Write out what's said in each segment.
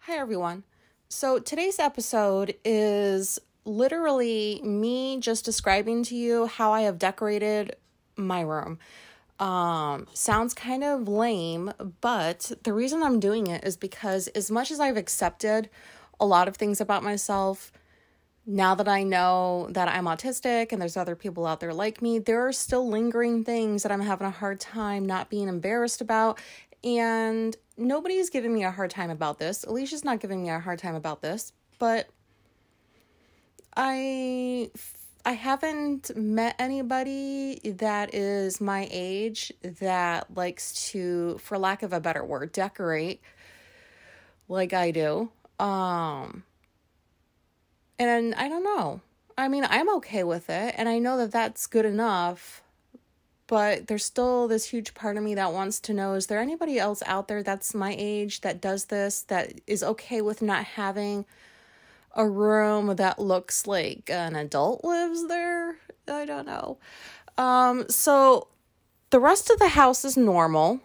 Hi, everyone. So today's episode is literally me just describing to you how I have decorated my room. Sounds kind of lame, but the reason I'm doing it is because as much as I've accepted a lot of things about myself, now that I know that I'm autistic and there's other people out there like me, there are still lingering things that I'm having a hard time not being embarrassed about. And nobody's giving me a hard time about this. Alicia's not giving me a hard time about this, but I haven't met anybody that is my age that likes to, for lack of a better word, decorate like I do. And I don't know. I mean, I'm okay with it, and I know that that's good enough, but there's still this huge part of me that wants to know, is there anybody else out there that's my age that does this, that is okay with not having a room that looks like an adult lives there? I don't know. So the rest of the house is normal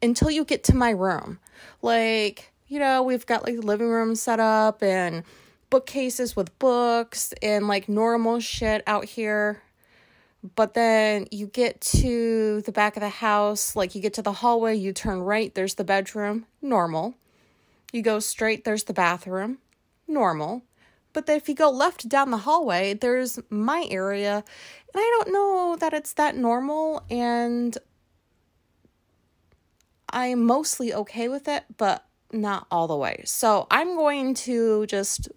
until you get to my room. Like, we've got like the living room set up and bookcases with books and like normal shit out here. But then you get to the back of the house, like you get to the hallway, you turn right, there's the bedroom, normal. You go straight, there's the bathroom, normal. But then if you go left down the hallway, there's my area, and I don't know that it's that normal, and I'm mostly okay with it, but not all the way. So I'm going to just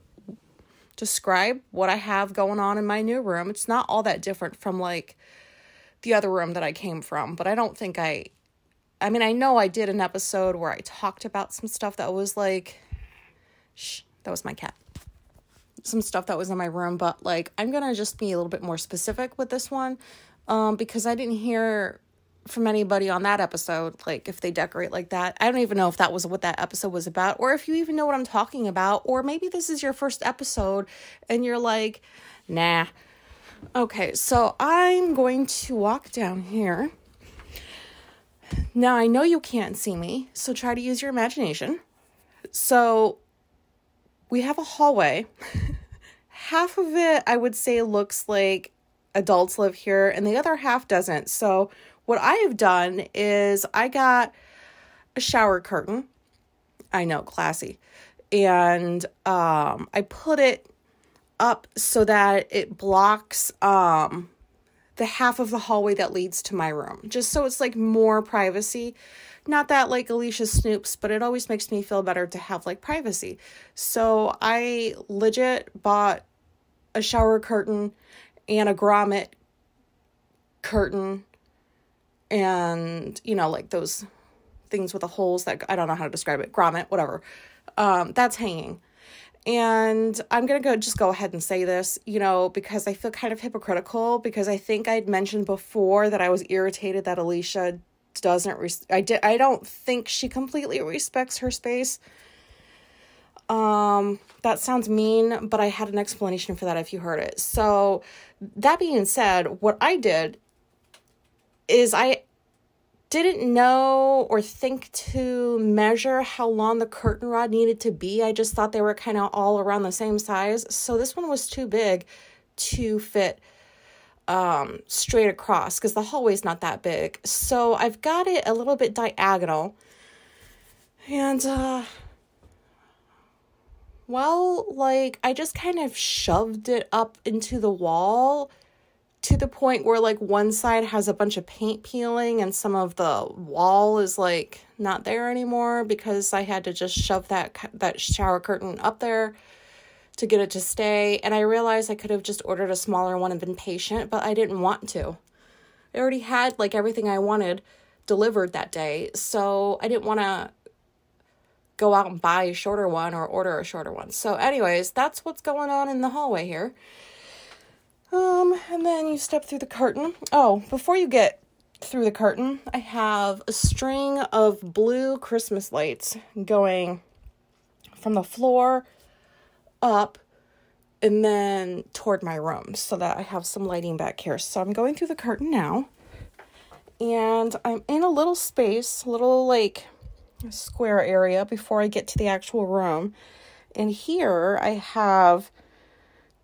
describe what I have going on in my new room. It's not all that different from like the other room that I came from, but I don't think I know I did an episode where I talked about some stuff that was like, that was my cat. Some stuff that was in my room, but like, I'm going to just be a little bit more specific with this one, because I didn't hear from anybody on that episode, like if they decorate like that. I don't even know if that was what that episode was about, or if you even know what I'm talking about, or maybe this is your first episode and you're like, nah. Okay, so I'm going to walk down here. Now I know you can't see me, so try to use your imagination. So we have a hallway. Half of it, I would say, looks like adults live here, and the other half doesn't. So what I have done is I got a shower curtain. I know, classy. And I put it up so that it blocks the half of the hallway that leads to my room. Just so it's like more privacy. Not that like Alicia snoops, but it always makes me feel better to have like privacy. So I legit bought a shower curtain and a grommet curtain. And, like those things with the holes that, I don't know how to describe it, grommet, whatever, that's hanging. And I'm going to go ahead and say this, because I feel kind of hypocritical, because I think I'd mentioned before that I was irritated that Alicia I don't think she completely respects her space. That sounds mean, but I had an explanation for that if you heard it. So that being said, what I did is I didn't know or think to measure how long the curtain rod needed to be. I just thought they were kind of all around the same size. So this one was too big to fit straight across, because the hallway's not that big. So I've got it a little bit diagonal. And, I just kind of shoved it up into the wall, to the point where like one side has a bunch of paint peeling and some of the wall is like not there anymore, because I had to just shove that shower curtain up there to get it to stay. And I realized I could have just ordered a smaller one and been patient, but I didn't want to. I already had like everything I wanted delivered that day, so I didn't want to go out and buy a shorter one or order a shorter one. So anyways, that's what's going on in the hallway here. And then you step through the curtain. Oh, before you get through the curtain, I have a string of blue Christmas lights going from the floor up and then toward my room, so that I have some lighting back here. So I'm going through the curtain now, and I'm in a little space, square area before I get to the actual room. And here I have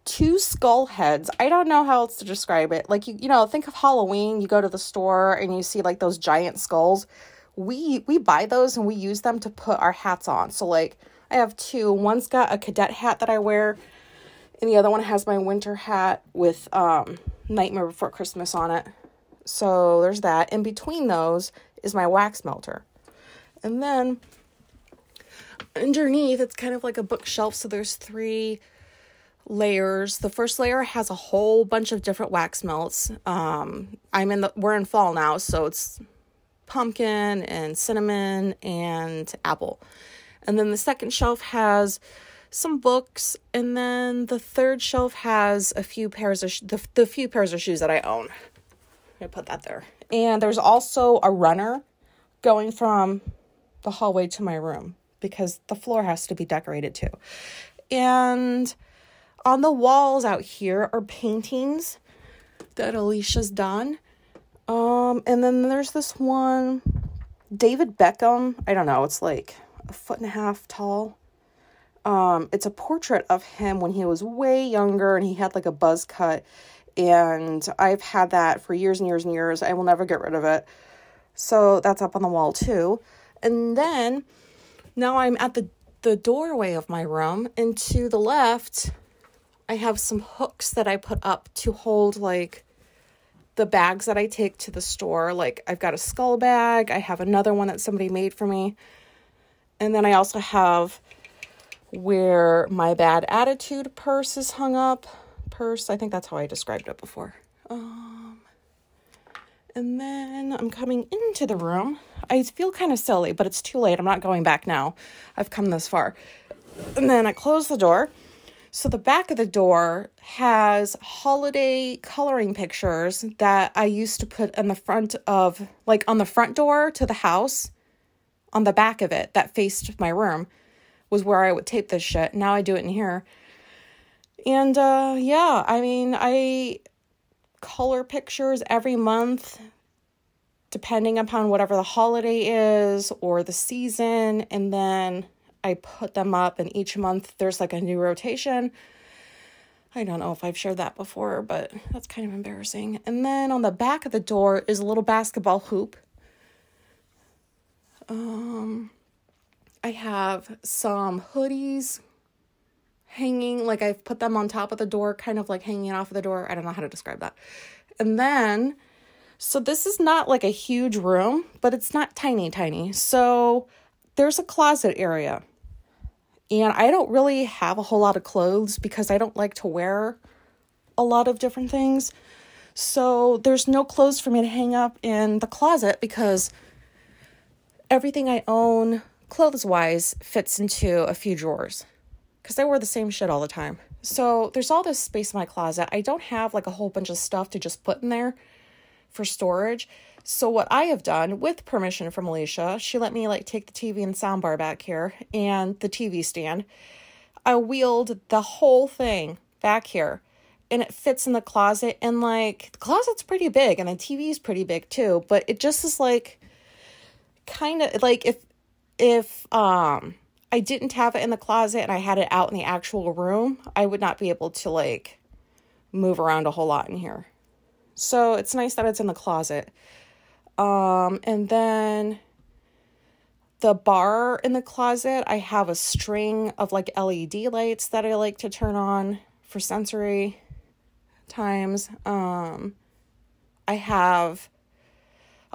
2 skull heads. I don't know how else to describe it. Like, you know, think of Halloween. You go to the store and you see like those giant skulls. We buy those and we use them to put our hats on. So like I have 2. One's got a cadet hat that I wear, and the other one has my winter hat with Nightmare Before Christmas on it. So there's that. In between those is my wax melter. And then underneath, it's kind of like a bookshelf. So there's 3 layers. The first layer has a whole bunch of different wax melts. We're in fall now, so it's pumpkin and cinnamon and apple. And then the second shelf has some books, and then the third shelf has a few pairs of the few pairs of shoes that I own. I put that there. And there's also a runner going from the hallway to my room because the floor has to be decorated too. And on the walls out here are paintings that Alicia's done. And then there's this one, David Beckham. I don't know. It's like 1.5 feet tall. It's a portrait of him when he was way younger and he had like a buzz cut. And I've had that for years and years and years. I will never get rid of it. So that's up on the wall too. And then now I'm at the doorway of my room, and to the left, I have some hooks that I put up to hold like the bags that I take to the store. Like I've got a skull bag. I have another one that somebody made for me. And then I also have where my bad attitude purse is hung up. I think that's how I described it before. And then I'm coming into the room. I feel kind of silly, but it's too late. I'm not going back now. I've come this far. And then I close the door. So the back of the door has holiday coloring pictures that I used to put in the front of, like on the front door to the house, on the back of it that faced my room was where I would tape this shit. Now I do it in here. And yeah, I mean, I color pictures every month depending upon whatever the holiday is or the season, and then I put them up, and each month there's like a new rotation. I don't know if I've shared that before, but that's kind of embarrassing. And then on the back of the door is a little basketball hoop. I have some hoodies hanging, like I've put them on top of the door, kind of like hanging off of the door. I don't know how to describe that. And then, so this is not like a huge room, but it's not tiny. So there's a closet area. And I don't really have a whole lot of clothes because I don't like to wear a lot of different things. So there's no clothes for me to hang up in the closet because everything I own clothes-wise fits into a few drawers because I wear the same shit all the time. So there's all this space in my closet. I don't have like a whole bunch of stuff to just put in there for storage. So what I have done, with permission from Alicia, she let me like take the TV and soundbar back here and the TV stand. I wheeled the whole thing back here and it fits in the closet, and like the closet's pretty big and the TV is pretty big too, but it just is like kind of like if I didn't have it in the closet and I had it out in the actual room, I would not be able to like move around a whole lot in here. So it's nice that it's in the closet. And then the bar in the closet, I have a string of like LED lights that I like to turn on for sensory times. I have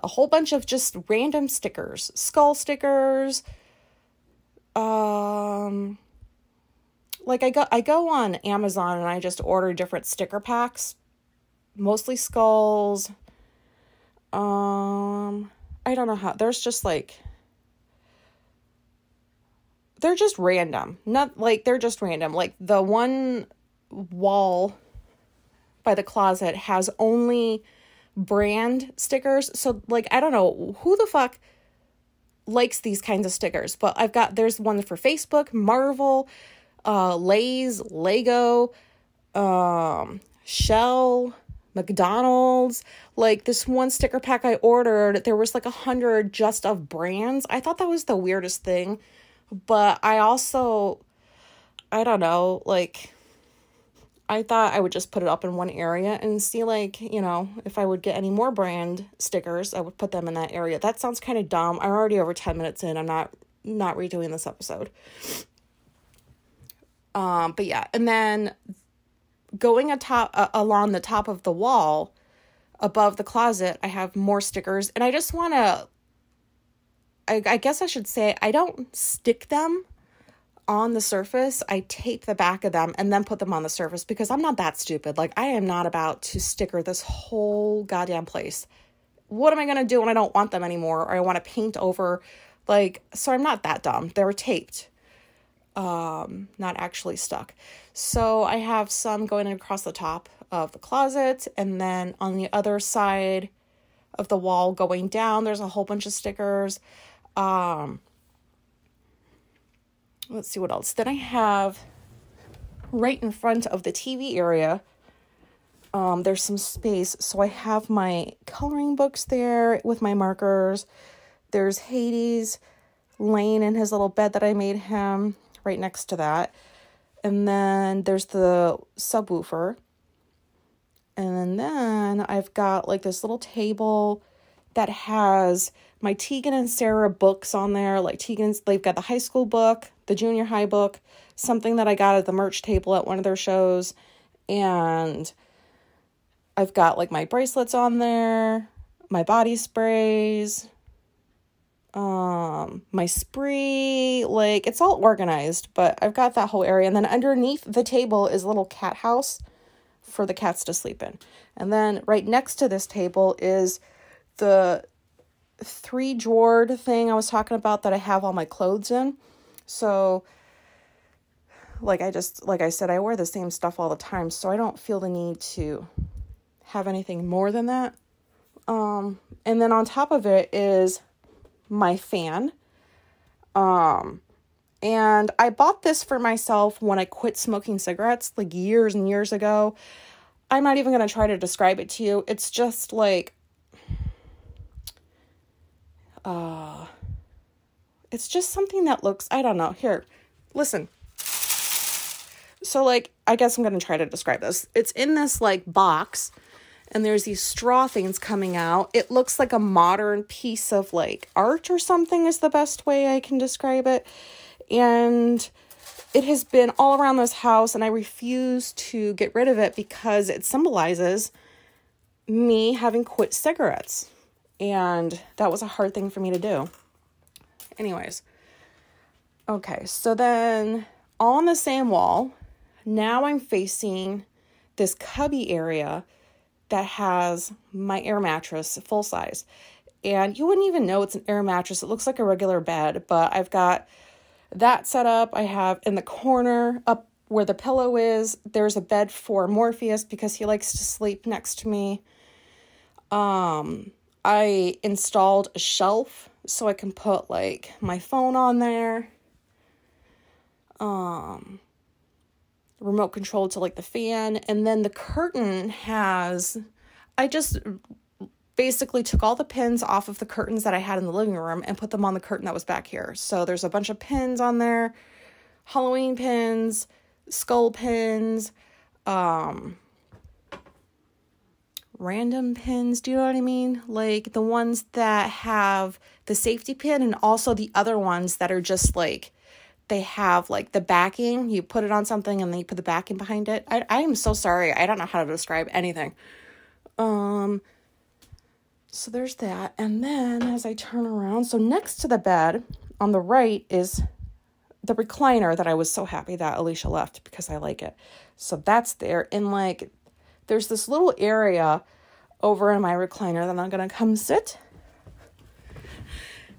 a whole bunch of just random stickers, skull stickers. Like I go on Amazon and I just order different sticker packs, mostly skulls. I don't know how, there's just like, they're just random. Not like, they're just random. Like the one wall by the closet has only brand stickers. So like, I don't know who the fuck likes these kinds of stickers, but there's one for Facebook, Marvel, Lay's, Lego, Shell, McDonald's. Like this one sticker pack I ordered, there was like 100 just of brands. I thought that was the weirdest thing. But I don't know, like, I thought I would just put it up in one area and see, like, if I would get any more brand stickers, I would put them in that area. That sounds kind of dumb. I'm already over 10 minutes in. I'm not redoing this episode. But yeah, and then going along the top of the wall above the closet, I have more stickers, and I just want to, I guess I should say, I don't stick them on the surface. I tape the back of them and then put them on the surface because I'm not that stupid. Like, I am not about to sticker this whole goddamn place. What am I going to do when I don't want them anymore, or I want to paint over, like, so I'm not that dumb. They were taped, not actually stuck. So I have some going across the top of the closet, and then on the other side of the wall going down, there's a whole bunch of stickers. Let's see what else. Then I have right in front of the TV area, there's some space. So I have my coloring books there with my markers. There's Hades laying in his little bed that I made him right next to that. And then there's the subwoofer. And then I've got like this little table that has my Tegan and Sarah books on there. Like they've got the high school book, the junior high book, something that I got at the merch table at one of their shows. And I've got like my bracelets on there, my body sprays, my spree, like it's all organized, but I've got that whole area. And then underneath the table is a little cat house for the cats to sleep in. And then right next to this table is the 3-drawered thing I was talking about that I have all my clothes in. So like I said, I wear the same stuff all the time, so I don't feel the need to have anything more than that. And then on top of it is my fan. And I bought this for myself when I quit smoking cigarettes, like years and years ago. I'm not even going to try to describe it to you. It's just like, it's just something that looks, I don't know. Here, listen. So like, I guess I'm going to try to describe this. It's in this like box, and there's these straw things coming out. It looks like a modern piece of like art or something is the best way I can describe it. And it has been all around this house, and I refuse to get rid of it because it symbolizes me having quit cigarettes. And that was a hard thing for me to do. Anyways. Okay, so then on the same wall, now I'm facing this cubby area that has my air mattress full size. And you wouldn't even know it's an air mattress. It looks like a regular bed, but I've got that set up. I have in the corner up where the pillow is, there's a bed for Morpheus because he likes to sleep next to me. I installed a shelf so I can put like my phone on there. Remote control to like the fan. And then the curtain I just basically took all the pins off of the curtains that I had in the living room and put them on the curtain that was back here. So there's a bunch of pins on there, Halloween pins, skull pins, random pins. Do you know what I mean? Like the ones that have the safety pin, and also the other ones that are just like, they have like the backing. You put it on something and then you put the backing behind it. I am so sorry. I don't know how to describe anything. So there's that. And then as I turn around, so next to the bed on the right is the recliner that I was so happy that Alicia left because I like it. So that's there. And like, there's this little area over in my recliner that I'm going to come sit.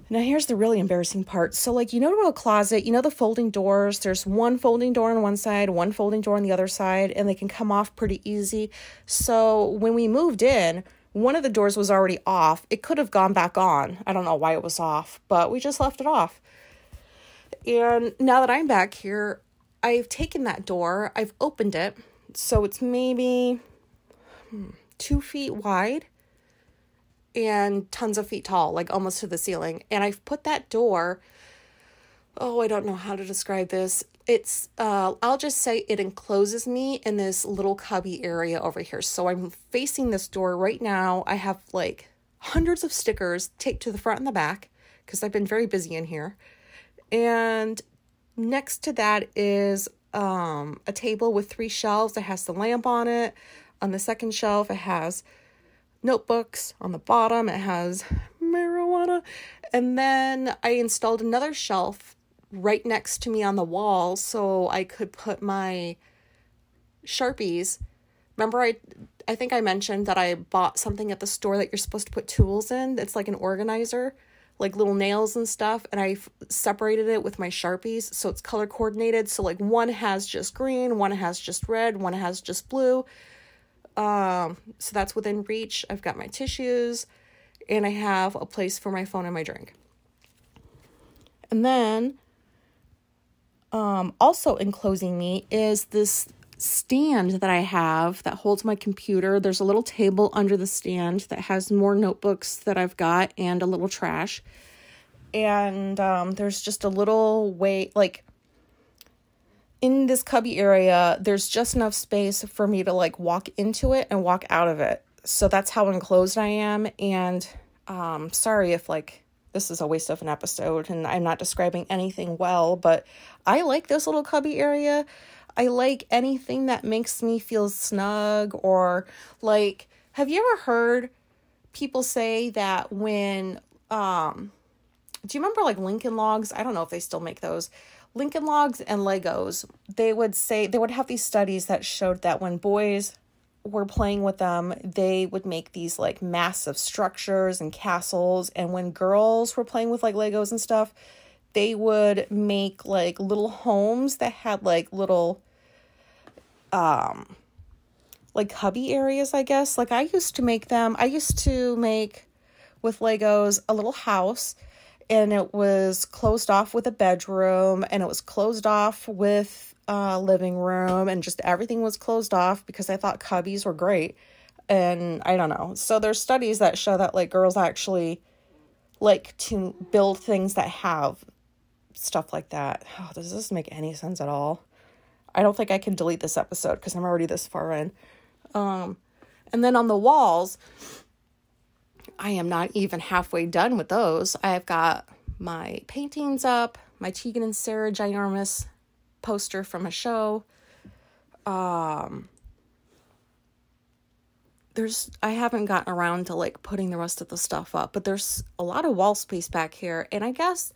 Now here's the really embarrassing part. So like, a closet, the folding doors, there's one folding door on one side, one folding door on the other side, and they can come off pretty easy. So when we moved in, one of the doors was already off. It could have gone back on. I don't know why it was off, but we just left it off. And now that I'm back here, I've taken that door, I've opened it. So it's maybe 2 feet wide and tons of feet tall, like almost to the ceiling. And I've put that door, I don't know how to describe this. It's, I'll just say it encloses me in this little cubby area over here. So I'm facing this door right now. I have like hundreds of stickers taped to the front and the back because I've been very busy in here. And next to that is a table with 3 shelves that has the lamp on it. On the second shelf, it has notebooks. On the bottom, it has marijuana. And then I installed another shelf right next to me on the wall so I could put my Sharpies. Remember, I think I mentioned that I bought something at the store that you're supposed to put tools in. It's like an organizer, like little nails and stuff. And I separated it with my Sharpies so it's color coordinated. So like one has just green, one has just red, one has just blue. So that's within reach. I've got my tissues and I have a place for my phone and my drink. And then also enclosing me is this stand that I have that holds my computer. There's a little table under the stand that has more notebooks that I've got and a little trash. And there's just a little way, like in this cubby area, there's just enough space for me to like walk into it and walk out of it. So that's how enclosed I am. And sorry if like this is a waste of an episode and I'm not describing anything well, but I like this little cubby area. I like anything that makes me feel snug, or like, have you ever heard people say that when, do you remember like Lincoln Logs? I don't know if they still make those. Lincoln Logs and Legos, they would have these studies that showed that when boys were playing with them, they would make these like massive structures and castles. And when girls were playing with like Legos and stuff, they would make like little homes that had like little, like hubby areas, I guess. Like I used to make with Legos a little house, and it was closed off with a bedroom, and it was closed off with living room, and just everything was closed off because I thought cubbies were great. And I don't know. So there's studies that show that like girls actually like to build things that have stuff like that. Oh, does this make any sense at all? I don't think I can delete this episode because I'm already this far in. And then on the walls, I am not even halfway done with those. I've got my paintings up, my Tegan and Sarah ginormous poster from a show. I haven't gotten around to like putting the rest of the stuff up, but there's a lot of wall space back here. And I guess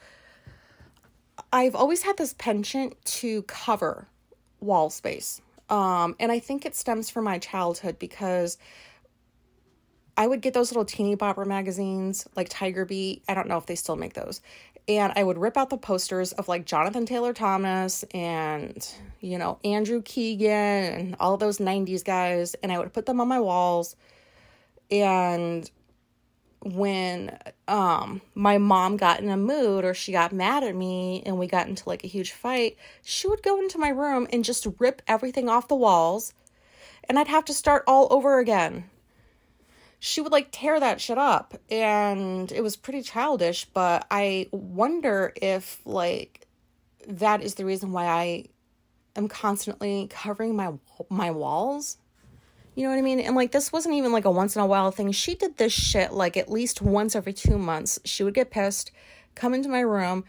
I've always had this penchant to cover wall space. And I think it stems from my childhood because I would get those little teeny bopper magazines like Tiger Beat. I don't know if they still make those. And I would rip out the posters of like Jonathan Taylor Thomas and, you know, Andrew Keegan and all those 90s guys. And I would put them on my walls. And when my mom got in a mood or she got mad at me and we got into like a huge fight, she would go into my room and just rip everything off the walls. And I'd have to start all over again. She would like tear that shit up, and it was pretty childish, but I wonder if like that is the reason why I am constantly covering my walls. You know what I mean? And like this wasn't even like a once in a while thing. She did this shit like at least once every 2 months. She would get pissed, come into my room,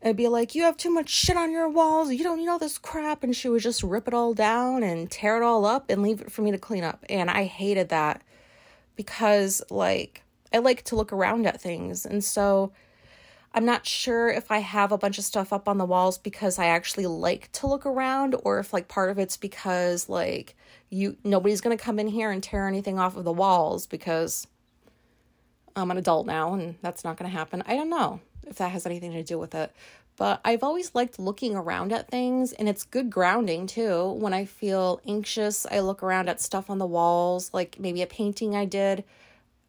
and be like, "You have too much shit on your walls. You don't need all this crap." And she would just rip it all down and tear it all up and leave it for me to clean up. And I hated that. Because, like, I like to look around at things. And so I'm not sure if I have a bunch of stuff up on the walls because I actually like to look around, or if, like, part of it's because, like, nobody's going to come in here and tear anything off of the walls because I'm an adult now and that's not going to happen. I don't know if that has anything to do with it. But I've always liked looking around at things, and it's good grounding too. When I feel anxious, I look around at stuff on the walls, like maybe a painting I did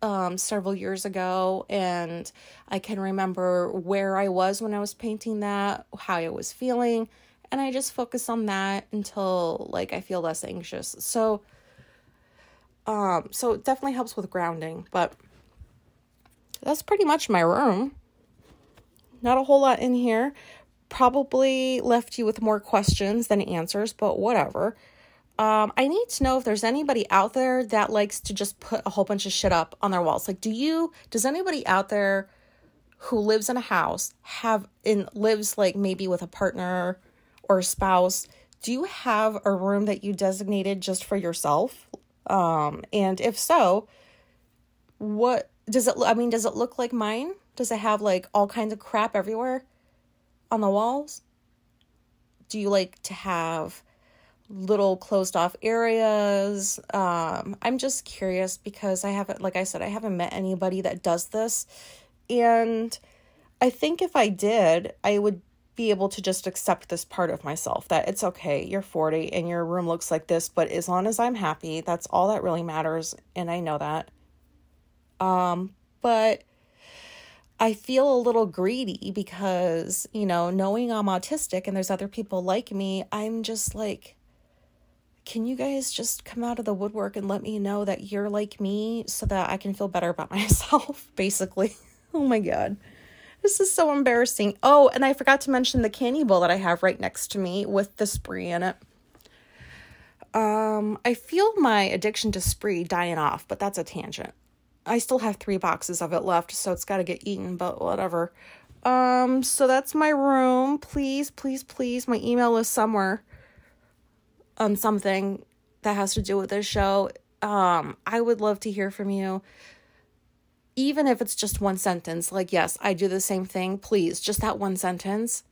several years ago, and I can remember where I was when I was painting that, how I was feeling, and I just focus on that until like I feel less anxious. So So it definitely helps with grounding, but that's pretty much my room. Not a whole lot in here. Probably left you with more questions than answers, but whatever. I need to know if there's anybody out there that likes to just put a whole bunch of shit up on their walls. Like, does anybody out there who lives in a house lives like maybe with a partner or a spouse, do you have a room that you designated just for yourself? And if so, what does it look like mine? Does it have like all kinds of crap everywhere on the walls? Do you like to have little closed off areas? I'm just curious because I haven't met anybody that does this. And I think if I did, I would be able to just accept this part of myself, that it's okay, you're 40 and your room looks like this, but as long as I'm happy, that's all that really matters. And I know that. But I feel a little greedy because, knowing I'm autistic and there's other people like me, I'm just like, can you guys just come out of the woodwork and let me know that you're like me so that I can feel better about myself, basically. Oh my God. This is so embarrassing. Oh, and I forgot to mention the candy bowl that I have right next to me with the Spree in it. I feel my addiction to Spree dying off, but that's a tangent. I still have 3 boxes of it left, so it's got to get eaten, but whatever. So that's my room. Please, please, please. My email is somewhere on something that has to do with this show. I would love to hear from you. Even if it's just one sentence, like, yes, I do the same thing. Please, just that one sentence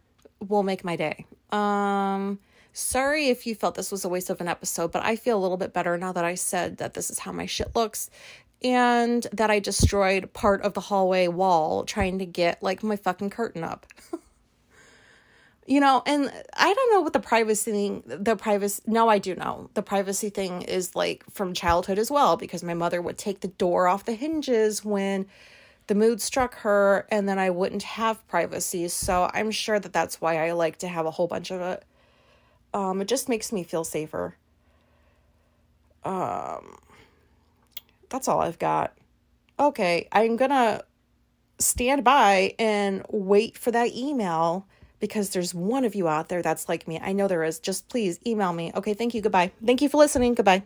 will make my day. Sorry if you felt this was a waste of an episode, but I feel a little bit better now that I said that this is how my shit looks and that I destroyed part of the hallway wall trying to get like my fucking curtain up. And I don't know what the privacy no, I do know. The privacy thing is like from childhood as well, because my mother would take the door off the hinges when the mood struck her, and then I wouldn't have privacy. So I'm sure that that's why I like to have a whole bunch of it. It just makes me feel safer. That's all I've got. Okay, I'm gonna stand by and wait for that email, because there's one of you out there that's like me. I know there is. Just please email me. Okay, thank you. Goodbye. Thank you for listening. Goodbye.